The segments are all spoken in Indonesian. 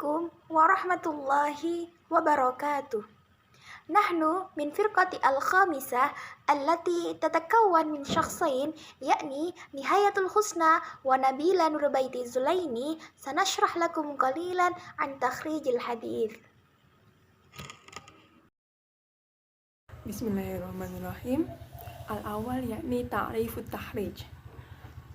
Assalamualaikum warahmatullahi wabarakatuh. Nahnu min firqati al-khamisah allati tatakawwan min syakhsain yakni Nihayatul Husna wa Nabila Nurbaiti Zulaini sanashrah lakum qalilan an takhrijil hadith. Bismillahirrahmanirrahim. Al-awwal yakni ta'rifut tahrij.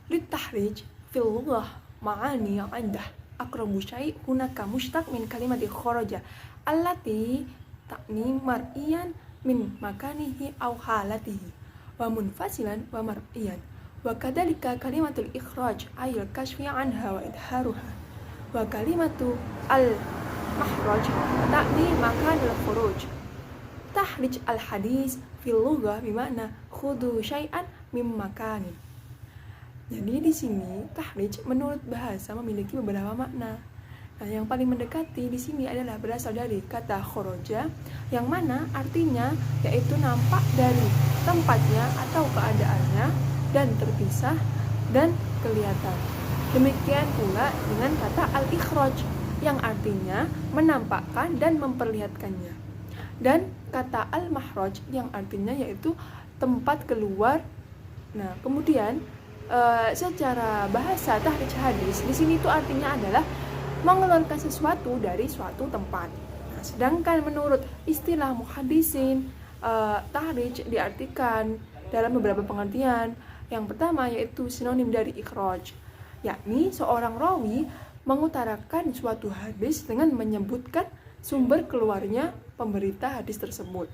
Lit-tahrij fil lughah ma'ani 'indah aqrabu syai' hunaka mushtaq min kalimati kharaja allati ta'ni mar'iyan min makanihi aw halatihi wa munfasilan wa mar'iyan wa kadzalika kalimatul ikhraj ayil kashfi anha wa idharuha wa kalimatu al-mahraj ta'ni makanul khuruj. Tahrij al-hadis fil lughah bimakna khudu syai'an mim makanin. Jadi di sini tahrij menurut bahasa memiliki beberapa makna. Nah, yang paling mendekati di sini adalah berasal dari kata khoroja, yang mana artinya yaitu nampak dari tempatnya atau keadaannya dan terpisah dan kelihatan. Demikian pula dengan kata al-ikhraj yang artinya menampakkan dan memperlihatkannya. Dan kata al-mahraj yang artinya yaitu tempat keluar. Nah, kemudian secara bahasa tahrij hadis di sini itu artinya adalah mengeluarkan sesuatu dari suatu tempat. Nah, sedangkan menurut istilah muhaddisin, tahrij diartikan dalam beberapa pengertian. Yang pertama yaitu sinonim dari ikhraj, yakni seorang rawi mengutarakan suatu hadis dengan menyebutkan sumber keluarnya pemberita hadis tersebut.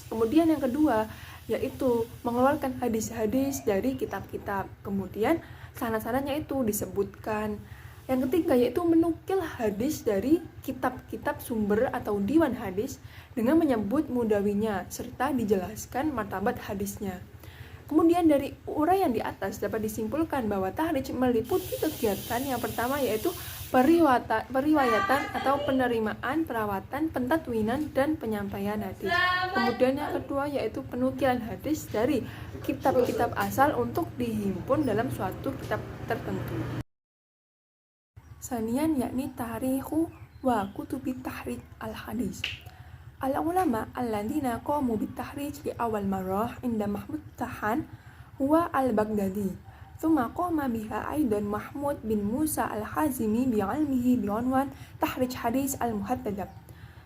Kemudian yang kedua yaitu mengeluarkan hadis-hadis dari kitab-kitab. Kemudian sanad-sanadnya itu disebutkan. Yang ketiga yaitu menukil hadis dari kitab-kitab sumber atau diwan hadis dengan menyebut mudawinya serta dijelaskan martabat hadisnya. Kemudian dari uraian di atas dapat disimpulkan bahwa tahrij meliputi kegiatan yang pertama yaitu periwayatan atau penerimaan, perawatan, pentatwinan, dan penyampaian hadis. Kemudian yang kedua yaitu penukilan hadis dari kitab-kitab asal untuk dihimpun dalam suatu kitab tertentu. Sanian yakni tarikhu wa kutubi tahrij al-hadis. Al-ulama alladzina qamu bit-tahrij li awal marrah inda Mahmud Tahan huwa al-Baghdadi. Thumma qama biha aidan Mahmud bin Musa al-Hazimi bi'ilmihi bi'unwan tahrij hadis al-muhaddadab.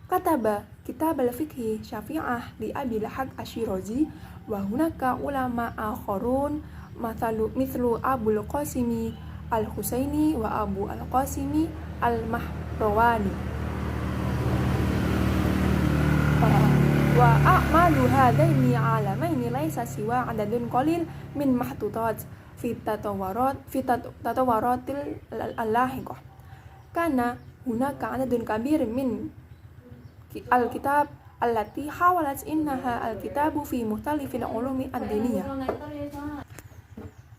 Kataba kitab al-fiqhi Syafi'ah li Abi al-Haq Ash-Shirazi wa hunaka ulama akharun mithlu Abul Qasimi al-Husaini wa Abu al-Qasimi al-Mahrawani. Wa a'malu hadaini alamaini laisa siwa adadun qalil min mahtutat fi tatawaratil al-lahiqah. Kana hunaka adadun kabir min al-kitab allati hawalat innaha al-kitabu fi mukhtalifil ulumi ad-diniyah.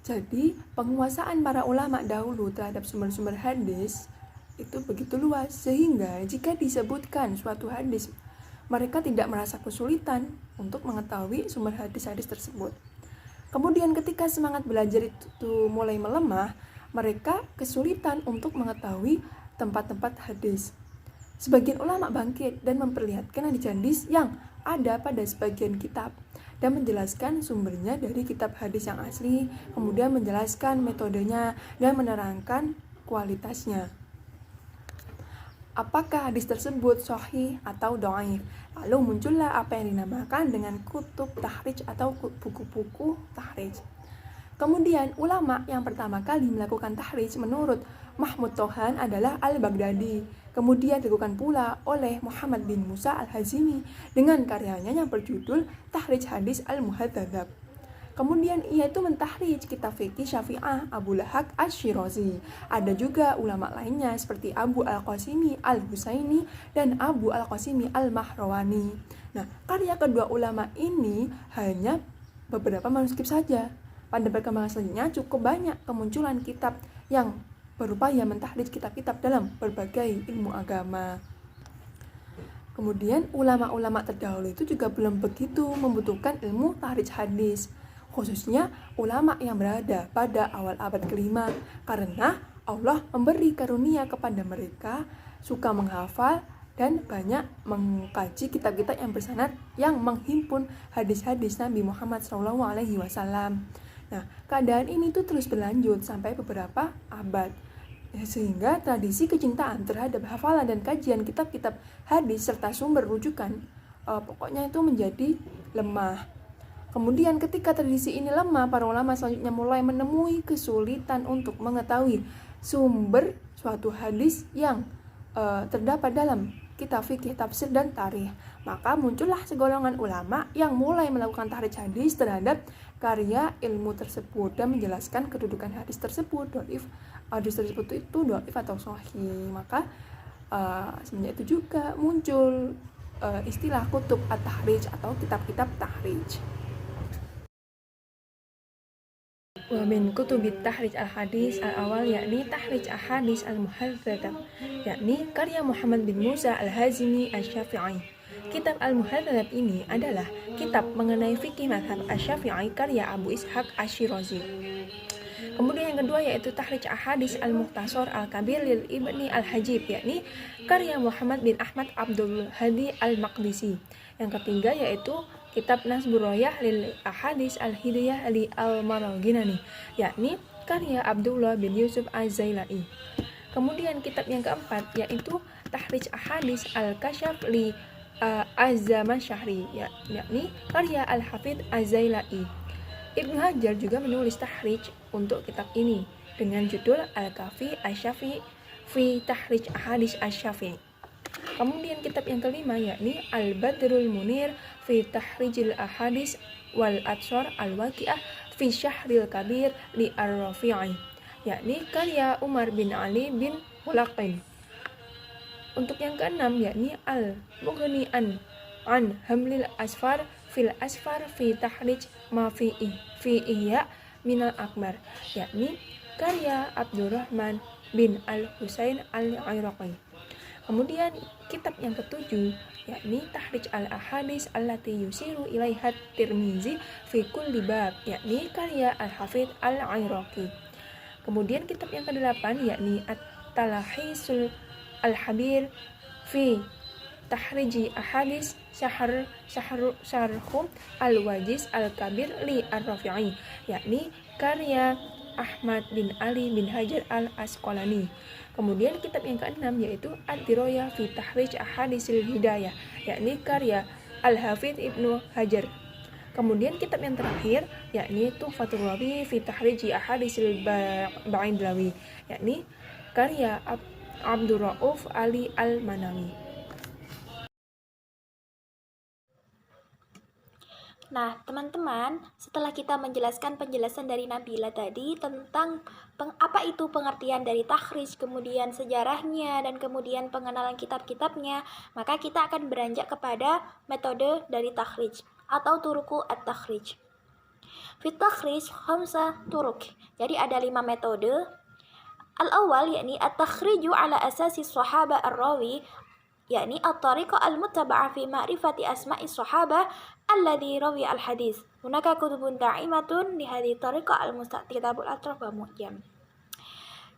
Jadi, penguasaan para ulama dahulu terhadap sumber-sumber hadis itu begitu luas sehingga jika disebutkan suatu hadis mereka tidak merasa kesulitan untuk mengetahui sumber hadis-hadis tersebut. Kemudian ketika semangat belajar itu mulai melemah, mereka kesulitan untuk mengetahui tempat-tempat hadis. Sebagian ulama bangkit dan memperlihatkan hadis-hadis yang ada pada sebagian kitab dan menjelaskan sumbernya dari kitab hadis yang asli, kemudian menjelaskan metodenya dan menerangkan kualitasnya. Apakah hadis tersebut sahih atau dhaif? Lalu muncullah apa yang dinamakan dengan kutub tahrij atau buku-buku tahrij. Kemudian ulama yang pertama kali melakukan tahrij menurut Mahmud Tohan adalah Al-Baghdadi. Kemudian dilakukan pula oleh Muhammad bin Musa al-Hazimi dengan karyanya yang berjudul Tahrij Hadis al-Muhaddadab. Kemudian ia itu mentahrij kitab fikih Syafi'ah Abu al-Haq Ash-Shirazi. Ada juga ulama lainnya seperti Abu al-Qasimi al-Husaini dan Abu al-Qasimi al-Mahrawani. Nah, karya kedua ulama ini hanya beberapa manuskrip saja. Pada perkembangan selanjutnya cukup banyak kemunculan kitab yang berupaya mentahrij kitab-kitab dalam berbagai ilmu agama. Kemudian ulama-ulama terdahulu itu juga belum begitu membutuhkan ilmu tahrij hadis, khususnya ulama yang berada pada awal abad ke-5, karena Allah memberi karunia kepada mereka suka menghafal, dan banyak mengkaji kitab-kitab yang bersanad yang menghimpun hadis-hadis Nabi Muhammad SAW. Nah, keadaan ini tuh terus berlanjut sampai beberapa abad, sehingga tradisi kecintaan terhadap hafalan dan kajian kitab-kitab hadis serta sumber rujukan pokoknya itu menjadi lemah. Kemudian ketika tradisi ini lemah, para ulama selanjutnya mulai menemui kesulitan untuk mengetahui sumber suatu hadis yang terdapat dalam kitab fikih, tafsir, dan tarikh. Maka muncullah segolongan ulama yang mulai melakukan tahrij hadis terhadap karya ilmu tersebut dan menjelaskan kedudukan hadis tersebut, hadis tersebut itu dhaif atau sahih. Maka semenjak itu juga muncul istilah kutub at-tahrij atau kitab-kitab tahrij. Wa min kutubit tahrij al-hadis al-awal yakni tahrij al-hadis al-muhadzab, yakni karya Muhammad bin Musa al-Hazimi al-Syafi'i. Kitab al-Muhadzab ini adalah kitab mengenai fikih mazhab al-Syafi'i karya Abu Ishaq al-Shirazi. Kemudian yang kedua yaitu tahrij al-hadis al-Mukhtasar al-Kabir lil Ibni al-Hajib, yakni karya Muhammad bin Ahmad Abdul Hadi al-Maqdisi. Yang ketiga yaitu kitab Nasbur Royah lil Ahadis al-Hidayah li al-Maraginani, yakni karya Abdullah bin Yusuf az-Zailai. Kemudian kitab yang keempat yaitu tahrij ahadis al-Kashaf li az-Zaman Syahri, yakni karya al-Hafidh az-Zailai. Ibnu Hajar juga menulis tahrij untuk kitab ini dengan judul Al-Kafi Asy-Syafi'i fi Tahrij Ahadis Asy-Syafi'i. Kemudian kitab yang kelima yakni Al-Badrul Munir fi Tahrijil Ahadis wal Atsar al-Waqi'ah fi Syahril Kabir li Ar-Rafi'i, yakni karya Umar bin Ali bin Mulaqin. Untuk yang keenam yakni Al-Mughni an Hamlil Asfar fil Asfar fi Tahrij ma fi Ihya minal Akbar, yakni karya Abdurrahman bin Al-Husain al-Iraqi. Kemudian kitab yang ketujuh yakni Tahrij al-Ahadis allati yusiru ilaiha Tirmizi fi kulli bab, yakni karya Al-Hafidh al-Iraqi. Kemudian kitab yang kedelapan yakni At-Talahisul al-Habir fi Tahriji Ahadis Syarhum al-Wajiz al-Kabir li Ar-Rafi'i, yakni karya Ahmad bin Ali bin Hajar al-Asqalani. Kemudian kitab yang keenam yaitu Ad-Dirayah fi Tahrij Ahadisil Hidayah, yakni karya Al-Hafidh Ibnu Hajar. Kemudian kitab yang terakhir yakni Tuhfatur Rawi fi Tahrij Ahadisil Ba'idlawi, yakni karya Abdur Rauf Ali Al-Manawi. Nah, teman-teman, setelah kita menjelaskan penjelasan dari Nabila tadi tentang apa itu pengertian dari takhrij, kemudian sejarahnya, dan kemudian pengenalan kitab-kitabnya, maka kita akan beranjak kepada metode dari takhrij atau turuku at-takhrij. Fit takhrij khamsa turuk. Jadi ada 5 metode. Al-awwal yakni at-takhriju ala asasi sahaba ar-rawi, yakni at-tariqah al-muttaba'ah fi ma'rifati asma'i sahaba alladhi rawi al-hadis. Hunaka kutubun da'imatun li hadhihi tariqah al-mustaqitabul atraf wa mu'jam.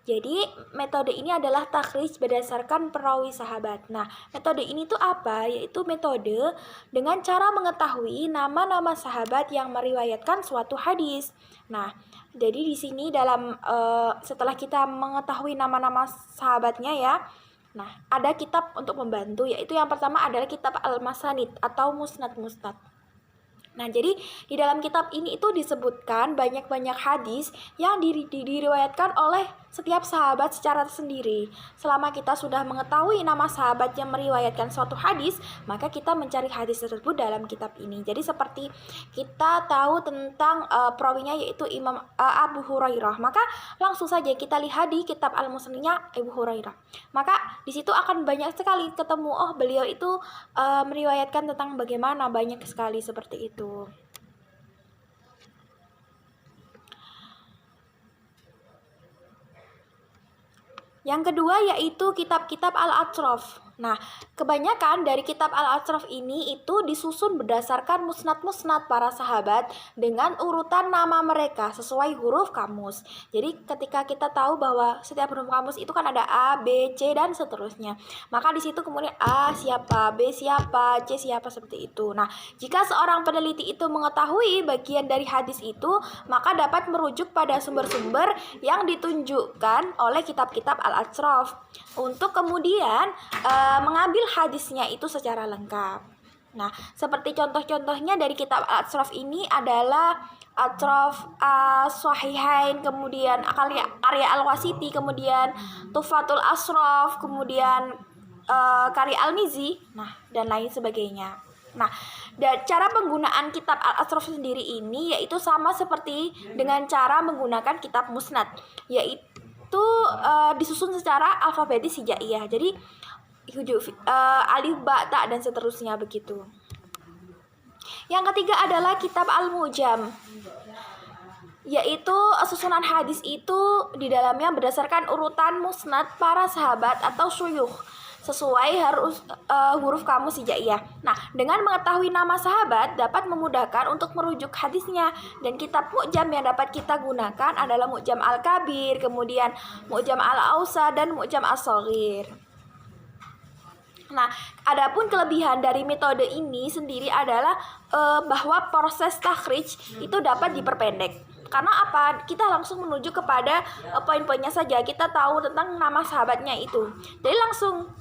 Jadi metode ini adalah takhrij berdasarkan perawi sahabat. Nah, metode ini tuh apa? Yaitu metode dengan cara mengetahui nama-nama sahabat yang meriwayatkan suatu hadis. Nah, jadi di sini dalam setelah kita mengetahui nama-nama sahabatnya ya, nah ada kitab untuk membantu, yaitu yang pertama adalah kitab Al-Masanid atau Musnad-Musnad. Nah, jadi di dalam kitab ini itu disebutkan banyak-banyak hadis yang diriwayatkan oleh setiap sahabat secara sendiri. Selama kita sudah mengetahui nama sahabat yang meriwayatkan suatu hadis, maka kita mencari hadis tersebut dalam kitab ini. Jadi seperti kita tahu tentang perawinya yaitu Imam Abu Hurairah, maka langsung saja kita lihat di kitab Al-Musnadnya Abu Hurairah. Maka di situ akan banyak sekali ketemu, oh beliau itu meriwayatkan tentang bagaimana, banyak sekali seperti itu. Yang kedua yaitu kitab-kitab al-atraf. Nah, kebanyakan dari kitab Al-Ashraf ini itu disusun berdasarkan musnad-musnad para sahabat dengan urutan nama mereka sesuai huruf kamus. Jadi ketika kita tahu bahwa setiap huruf kamus itu kan ada A, B, C, dan seterusnya. Maka di situ kemudian A siapa, B siapa, C siapa, seperti itu. Nah, jika seorang peneliti itu mengetahui bagian dari hadis itu, maka dapat merujuk pada sumber-sumber yang ditunjukkan oleh kitab-kitab Al-Ashraf untuk kemudian mengambil hadisnya itu secara lengkap. Nah, seperti contoh-contohnya dari kitab Al-Ashraf ini adalah Ashraf As-Sahihain, kemudian karya Al-Wasiti, kemudian Tufatul Ashraf, kemudian karya Al-Mizi, nah dan lain sebagainya. Nah, cara penggunaan kitab Al-Ashraf sendiri ini yaitu sama seperti dengan cara menggunakan kitab musnad, yaitu disusun secara alfabetis hijaiyah. Jadi alif, ba, ta, dan seterusnya begitu. Yang ketiga adalah kitab Al-Mu'jam, yaitu susunan hadis itu di dalamnya berdasarkan urutan musnad para sahabat atau syuyukh sesuai huruf kamus hijaiyah. Nah, dengan mengetahui nama sahabat dapat memudahkan untuk merujuk hadisnya. Dan kitab Mu'jam yang dapat kita gunakan adalah Mu'jam Al-Kabir, kemudian Mu'jam Al-Awsat, dan Mu'jam As-Shaghir. Nah, adapun kelebihan dari metode ini sendiri adalah bahwa proses takhrij itu dapat diperpendek. Karena apa? Kita langsung menuju kepada poin-poinnya saja. Kita tahu tentang nama sahabatnya itu. Jadi langsung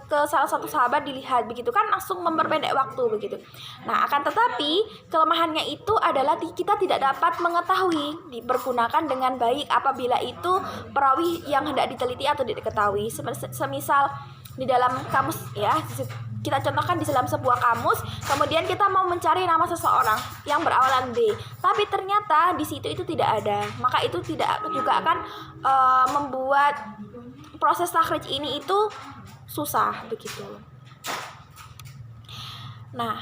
ke salah satu sahabat dilihat begitu kan, langsung memperpendek waktu begitu. Nah, akan tetapi kelemahannya itu adalah kita tidak dapat mengetahui dipergunakan dengan baik apabila itu perawi yang hendak diteliti atau diketahui. Semisal di dalam kamus ya, kita contohkan di dalam sebuah kamus, kemudian kita mau mencari nama seseorang yang berawalan B, tapi ternyata di situ itu tidak ada, maka itu tidak juga akan membuat proses takhrij ini itu susah begitu. Nah,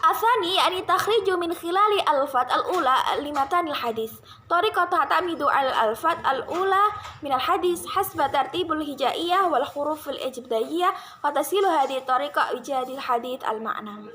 asani yani takhriju min khilali alfat al-ula limatan al-hadis. Tariqatu ta'tamidu al-alfat al-ula min al-hadis hasba tartibul hijaiyah wal huruf al-ijtidaiyah wa tasilu hadhihi tariqa ijadil hadits al-ma'na.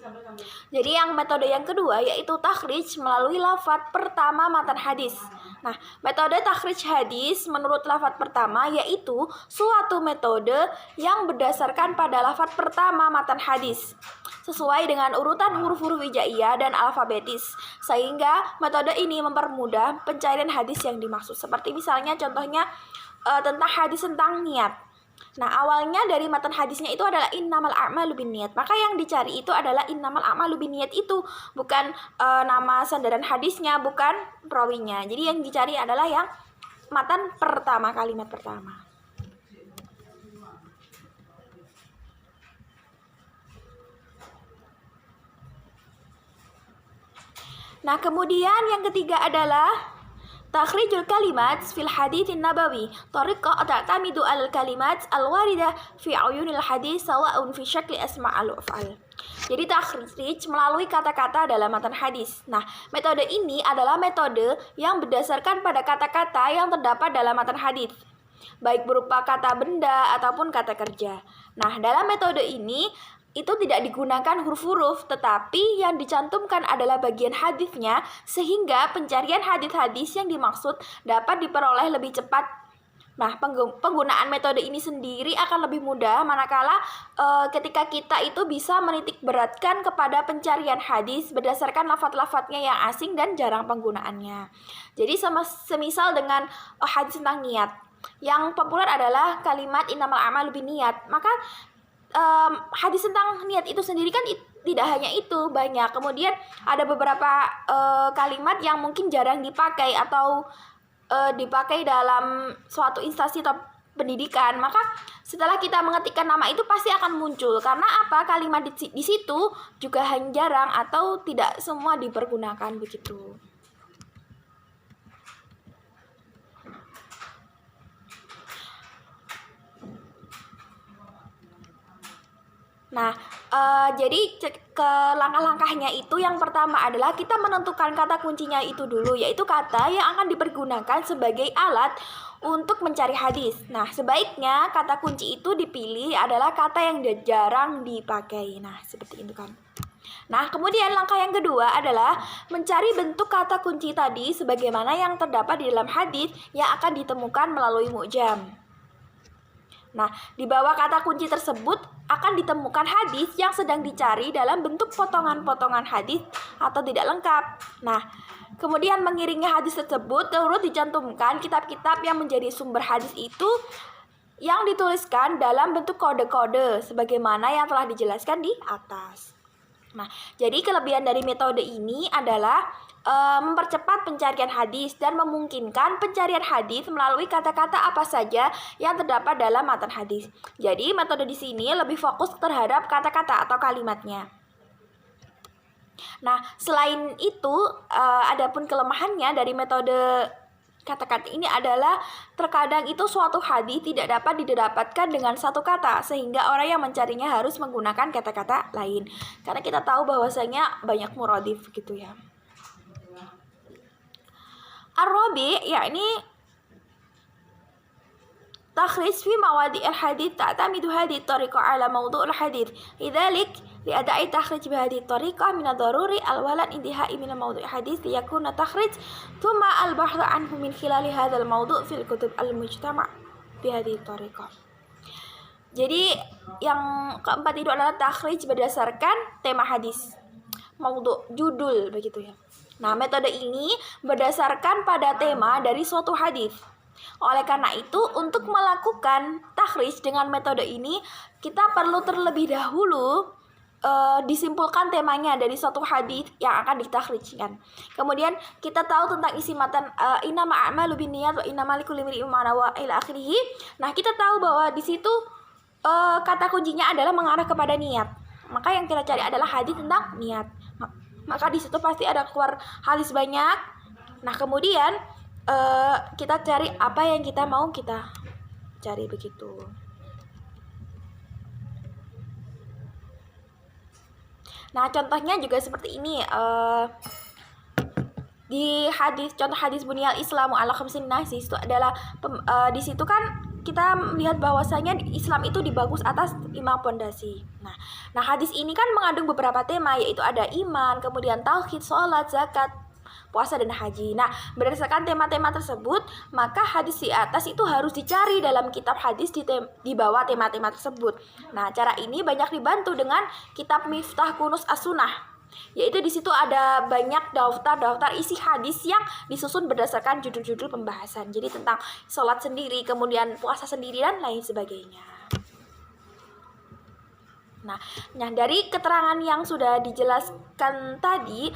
Jadi yang metode yang kedua yaitu takhrij melalui lafaz pertama matan hadis. Nah, metode takhrij hadis menurut lafaz pertama yaitu suatu metode yang berdasarkan pada lafaz pertama matan hadis sesuai dengan urutan huruf-huruf hijaiyah dan alfabetis, sehingga metode ini mempermudah pencarian hadis yang dimaksud. Seperti misalnya contohnya tentang hadis tentang niat. Nah, awalnya dari matan hadisnya itu adalah innamal a'malu binniyat. Maka yang dicari itu adalah innamal a'malu binniyat itu, bukan nama sandaran hadisnya, bukan perawinya. Jadi yang dicari adalah yang matan pertama, kalimat pertama. Nah, kemudian yang ketiga adalah takhrijul kalimat fil haditsin nabawi. Tariqah ta'tamidu al kalimat al waridah fi uyunil hadis sawa'un fi syakli asma' al af'al. Jadi takhrij melalui kata-kata dalam matan hadis. Nah, metode ini adalah metode yang berdasarkan pada kata-kata yang terdapat dalam matan hadis, baik berupa kata benda ataupun kata kerja. Nah, dalam metode ini itu tidak digunakan huruf-huruf, tetapi yang dicantumkan adalah bagian hadisnya, sehingga pencarian hadis-hadis yang dimaksud dapat diperoleh lebih cepat. Nah, penggunaan metode ini sendiri akan lebih mudah manakala ketika kita itu bisa menitik beratkan kepada pencarian hadis berdasarkan lafaz-lafaznya yang asing dan jarang penggunaannya. Jadi semisal dengan hadis tentang niat, yang populer adalah kalimat innamal a'malu binniyat, maka hadis tentang niat itu sendiri kan tidak hanya itu, banyak. Kemudian ada beberapa kalimat yang mungkin jarang dipakai atau dipakai dalam suatu instansi atau pendidikan. Maka setelah kita mengetikkan nama itu pasti akan muncul. Karena apa? Kalimat di situ juga hanya jarang atau tidak semua dipergunakan begitu. Nah, jadi ke langkah-langkahnya itu yang pertama adalah kita menentukan kata kuncinya itu dulu, yaitu kata yang akan dipergunakan sebagai alat untuk mencari hadis. Nah, sebaiknya kata kunci itu dipilih adalah kata yang jarang dipakai. Nah, seperti itu kan. Nah, kemudian langkah yang kedua adalah mencari bentuk kata kunci tadi sebagaimana yang terdapat di dalam hadis yang akan ditemukan melalui mu'jam. Nah, di bawah kata kunci tersebut akan ditemukan hadis yang sedang dicari dalam bentuk potongan-potongan hadis atau tidak lengkap. Nah, kemudian mengiringi hadis tersebut turut dicantumkan kitab-kitab yang menjadi sumber hadis itu yang dituliskan dalam bentuk kode-kode sebagaimana yang telah dijelaskan di atas. Nah, jadi kelebihan dari metode ini adalah mempercepat pencarian hadis dan memungkinkan pencarian hadis melalui kata-kata apa saja yang terdapat dalam matan hadis. Jadi, metode di sini lebih fokus terhadap kata-kata atau kalimatnya. Nah, selain itu, adapun kelemahannya dari metode kata-kata ini adalah terkadang itu suatu hadis tidak dapat didapatkan dengan satu kata sehingga orang yang mencarinya harus menggunakan kata-kata lain. Karena kita tahu bahwasanya banyak muradif gitu ya. Ar-rabi yakni تخرج في مواضيع الحديث تعتمد هذه الطريقة على موضوع الحديث لذلك لأداء التخريج بهذه الطريقة من الضروري أولا انتهاء من الموضوع الحديث ليكون تخرج ثم البحث عنه من خلال هذا الموضوع في الكتب المجتمع بهذه الطريقة. Jadi yang keempat itu adalah takhrij berdasarkan tema hadis, maudhu, judul begitu ya. Nah, metode ini berdasarkan pada tema dari suatu hadis. Oleh karena itu, untuk melakukan takhrij dengan metode ini, kita perlu terlebih dahulu disimpulkan temanya dari suatu hadis yang akan ditakhrijkan. Kemudian kita tahu tentang isi matan innama a'malu binniyat wa innamal likulli imri'in ma nawa ila akhirih. Nah, kita tahu bahwa di situ kata kuncinya adalah mengarah kepada niat. Maka yang kita cari adalah hadis tentang niat. Maka di situ pasti ada keluar hadis banyak. Nah, kemudian kita cari apa yang kita mau kita cari begitu. Nah, contohnya juga seperti ini. Di hadis, contoh hadis Bunyal Islamu ala khamsin nasis itu adalah di situ kan kita melihat bahwasanya Islam itu dibangun atas 5 pondasi. Nah, hadis ini kan mengandung beberapa tema, yaitu ada iman, kemudian tauhid, sholat, zakat, puasa dan haji. Nah, berdasarkan tema-tema tersebut, maka hadis di atas itu harus dicari dalam kitab hadis di bawah tema-tema tersebut. Nah, cara ini banyak dibantu dengan kitab Miftah Kunuz As-Sunnah. Yaitu di situ ada banyak daftar-daftar isi hadis yang disusun berdasarkan judul-judul pembahasan. Jadi tentang sholat sendiri, kemudian puasa sendiri dan lain sebagainya. Nah, dari keterangan yang sudah dijelaskan tadi,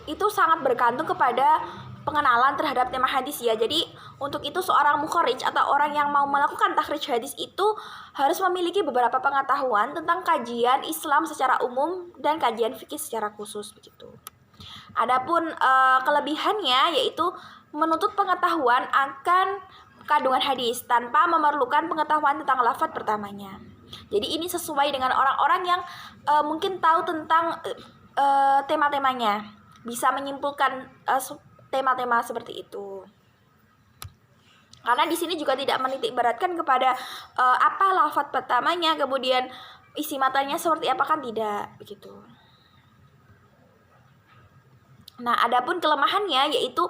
itu sangat bergantung kepada pengenalan terhadap tema hadis ya. Jadi untuk itu seorang mukharrij atau orang yang mau melakukan takhrij hadis itu harus memiliki beberapa pengetahuan tentang kajian Islam secara umum dan kajian fikih secara khusus begitu. Adapun kelebihannya yaitu menuntut pengetahuan akan kandungan hadis tanpa memerlukan pengetahuan tentang lafaz pertamanya. Jadi ini sesuai dengan orang-orang yang mungkin tahu tentang tema-temanya, bisa menyimpulkan tema-tema seperti itu. Karena di sini juga tidak menitik beratkan kepada apa lafaz pertamanya, kemudian isi matanya seperti apa, kan tidak begitu. Nah, adapun kelemahannya yaitu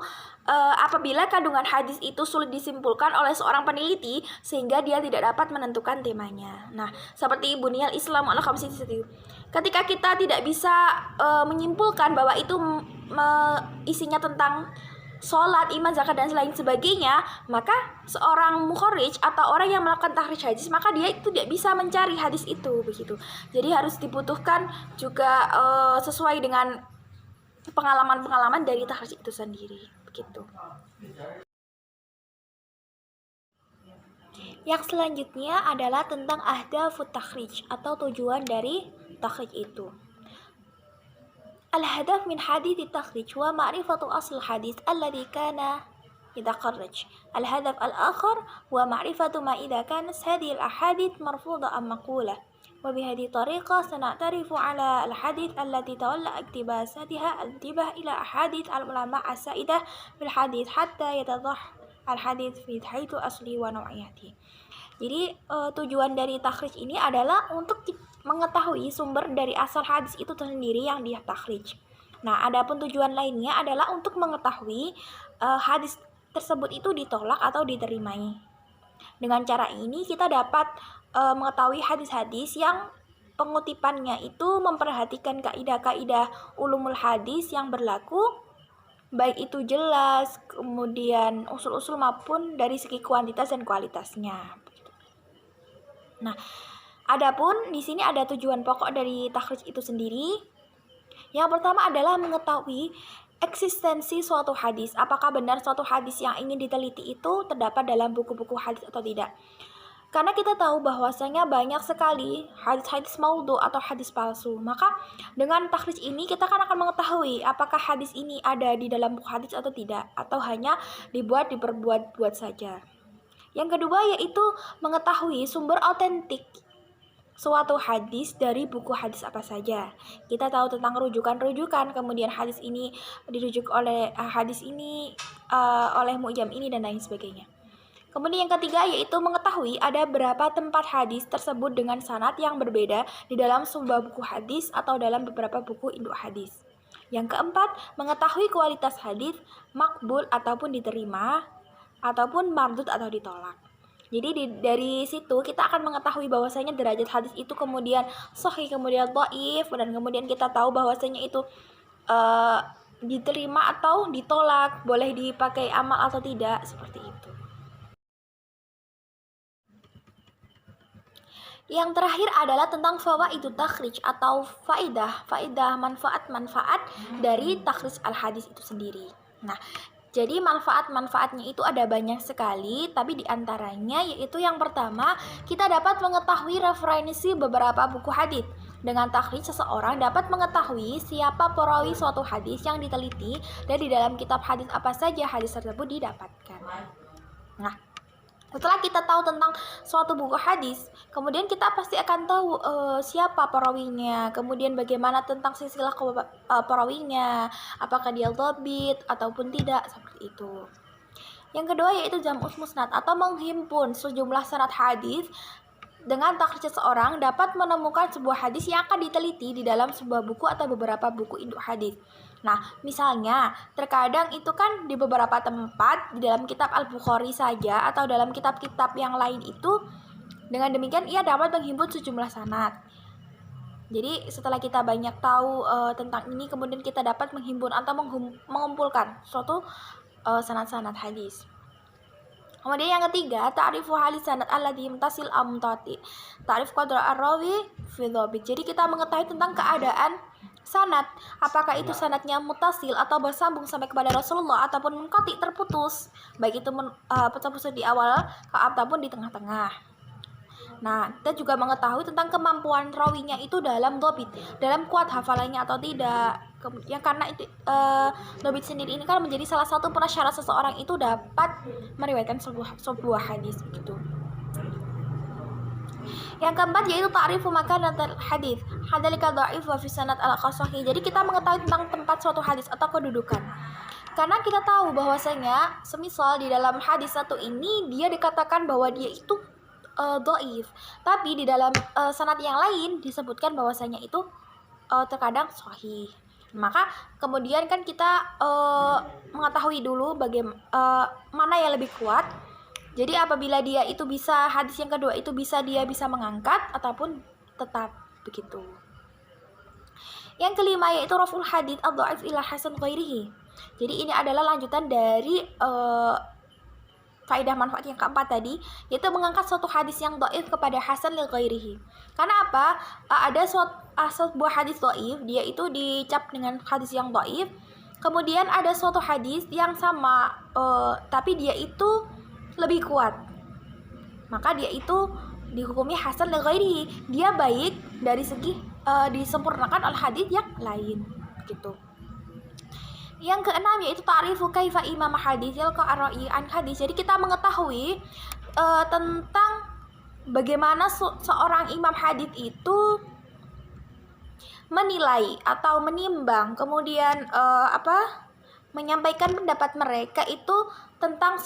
apabila kandungan hadis itu sulit disimpulkan oleh seorang peneliti sehingga dia tidak dapat menentukan temanya. Nah, seperti Bunyal Islam ala khamsin nasis. Ketika kita tidak bisa menyimpulkan bahwa itu isinya tentang sholat, iman, zakat dan lain sebagainya, maka seorang mukharrij atau orang yang melakukan takhrij hadis, maka dia itu tidak bisa mencari hadis itu begitu. Jadi harus dibutuhkan juga sesuai dengan pengalaman-pengalaman dari takhrij itu sendiri begitu. Yang selanjutnya adalah tentang ahdafut takhrij atau tujuan dari takhrij itu. Al-hadaf min hadits التخريج هو معرفة أصل الحديث الذي كان يتخرج. الهدف الآخر هو معرفة ما إذا كانت هذه الأحاديث مرفوضة أم مقولة. وبهذه الطريقة سنعترف على الحديث التي تولى اقتباساتها الانتباه إلى أحاديث العلماء السائدة في الحديث حتى يتضح al-hadits fi haitsu asli wa naw'iyati. Jadi tujuan dari takhrij ini adalah untuk mengetahui sumber dari asal hadis itu sendiri yang dia takhrij. Nah, adapun tujuan lainnya adalah untuk mengetahui hadis tersebut itu ditolak atau diterimai. Dengan cara ini kita dapat mengetahui hadis-hadis yang pengutipannya itu memperhatikan kaidah-kaidah ulumul hadis yang berlaku, baik itu jelas, kemudian usul-usul maupun dari segi kuantitas dan kualitasnya. Nah, adapun di sini ada tujuan pokok dari takhrij itu sendiri. Yang pertama adalah mengetahui eksistensi suatu hadis. Apakah benar suatu hadis yang ingin diteliti itu terdapat dalam buku-buku hadis atau tidak? Karena kita tahu bahwasanya banyak sekali hadis-hadis maudhu atau hadis palsu. Maka dengan takhrij ini kita akan mengetahui apakah hadis ini ada di dalam buku hadis atau tidak, atau hanya diperbuat-buat saja. Yang kedua yaitu mengetahui sumber otentik suatu hadis dari buku hadis apa saja. Kita tahu tentang rujukan-rujukan, kemudian hadis ini dirujuk oleh hadis ini oleh mu'jam ini dan lain sebagainya. Kemudian yang ketiga yaitu mengetahui ada berapa tempat hadis tersebut dengan sanad yang berbeda di dalam sebuah buku hadis atau dalam beberapa buku induk hadis. Yang keempat, mengetahui kualitas hadis makbul ataupun diterima, ataupun mardud atau ditolak. Jadi dari situ kita akan mengetahui bahwasanya derajat hadis itu kemudian sahih, kemudian dhaif, dan kemudian kita tahu bahwasanya itu diterima atau ditolak, boleh dipakai amal atau tidak, seperti itu. Yang terakhir adalah tentang fawaidut takhrij atau faidah manfaat dari takhrij al-hadis itu sendiri. Nah, jadi manfaat-manfaatnya itu ada banyak sekali, tapi diantaranya yaitu yang pertama, kita dapat mengetahui referensi beberapa buku hadis. Dengan takhrij seseorang dapat mengetahui siapa perawi suatu hadis yang diteliti dan di dalam kitab hadis apa saja hadis tersebut didapatkan. Nah, setelah kita tahu tentang suatu buku hadis, kemudian kita pasti akan tahu siapa perawinya, kemudian bagaimana tentang silsilah perawinya, apakah dia dhabit ataupun tidak, seperti itu. Yang kedua yaitu jam'us musnad atau menghimpun sejumlah sanad hadis. Dengan takhrij seseorang dapat menemukan sebuah hadis yang akan diteliti di dalam sebuah buku atau beberapa buku induk hadis. Nah, misalnya terkadang itu kan di beberapa tempat di dalam kitab Al-Bukhari saja atau dalam kitab-kitab yang lain itu, dengan demikian ia dapat menghimpun sejumlah sanad. Jadi setelah kita banyak tahu tentang ini, kemudian kita dapat menghimpun atau mengumpulkan suatu sanad-sanad hadis. Kemudian yang ketiga, ta'rifu halis sanad alladhi mutasil amtati. Ta'rif qadra ar-rawi fi dhabit. Jadi kita mengetahui tentang keadaan sanad, apakah itu sanadnya mutasil atau bersambung sampai kepada Rasulullah ataupun munqati terputus, baik itu putus di awal ataupun di tengah-tengah. Nah, kita juga mengetahui tentang kemampuan rawinya itu dalam dhabit, dalam kuat hafalannya atau tidak. Kemudian karena itu dhabit sendiri ini kan menjadi salah satu prasyarat seseorang itu dapat meriwayatkan sebuah hadis begitu. Yang keempat yaitu ta'rifu makanatul hadis, hadzalika dha'if wa fi sanad al-qasahih. Jadi kita mengetahui tentang tempat suatu hadis atau kedudukan. Karena kita tahu bahwasanya semisal di dalam hadis satu ini dia dikatakan bahwa dia itu dhaif, tapi di dalam sanad yang lain disebutkan bahwasanya itu terkadang sahih. Maka kemudian kan kita mengetahui dulu mana yang lebih kuat. Jadi apabila dia itu bisa, hadis yang kedua itu dia bisa mengangkat ataupun tetap begitu. Yang kelima yaitu raful hadits ad-dhaif ila hasan ghairihi. Jadi ini adalah lanjutan dari faedah manfaat yang keempat tadi, yaitu mengangkat suatu hadis yang dhaif kepada hasan li ghairihi. Karena apa? Ada sebuah hadis dhaif, dia itu dicap dengan hadis yang dhaif. Kemudian ada suatu hadis yang sama tapi dia itu lebih kuat. Maka dia itu dihukumi hasan li ghairihi. Dia baik dari segi disempurnakan oleh hadis yang lain gitu. Yang keenam yaitu ta'rifu kaifa imam hadis yalqa ar-ra'i an hadis. Jadi kita mengetahui tentang bagaimana seorang imam hadis itu menilai atau menimbang, kemudian menyampaikan pendapat mereka itu tentang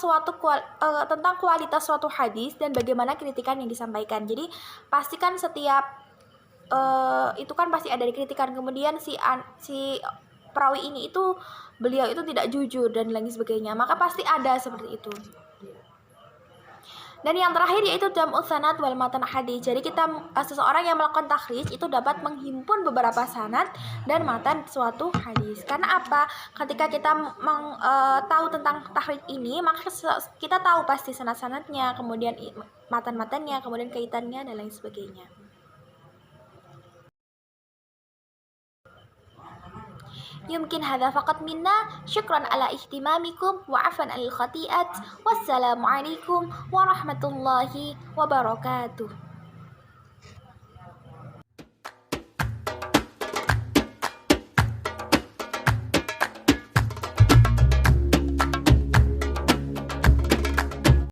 tentang kualitas suatu hadis dan bagaimana kritikan yang disampaikan. Jadi pastikan setiap itu kan pasti ada kritikan, kemudian si perawi ini itu beliau itu tidak jujur dan lain sebagainya, maka pasti ada seperti itu. Dan yang terakhir yaitu jam'u sanad wal matan hadis. Jadi seseorang yang melakukan takhrij itu dapat menghimpun beberapa sanad dan matan suatu hadis. Karena apa? Ketika kita tahu tentang takhrij ini, maka kita tahu pasti sanad-sanadnya, kemudian matan-matannya, kemudian kaitannya dan lain sebagainya. يمكن هذا فقط منا. شكرا على اهتمامكم وعفوا عن الخطيئات والسلام عليكم ورحمة الله وبركاته.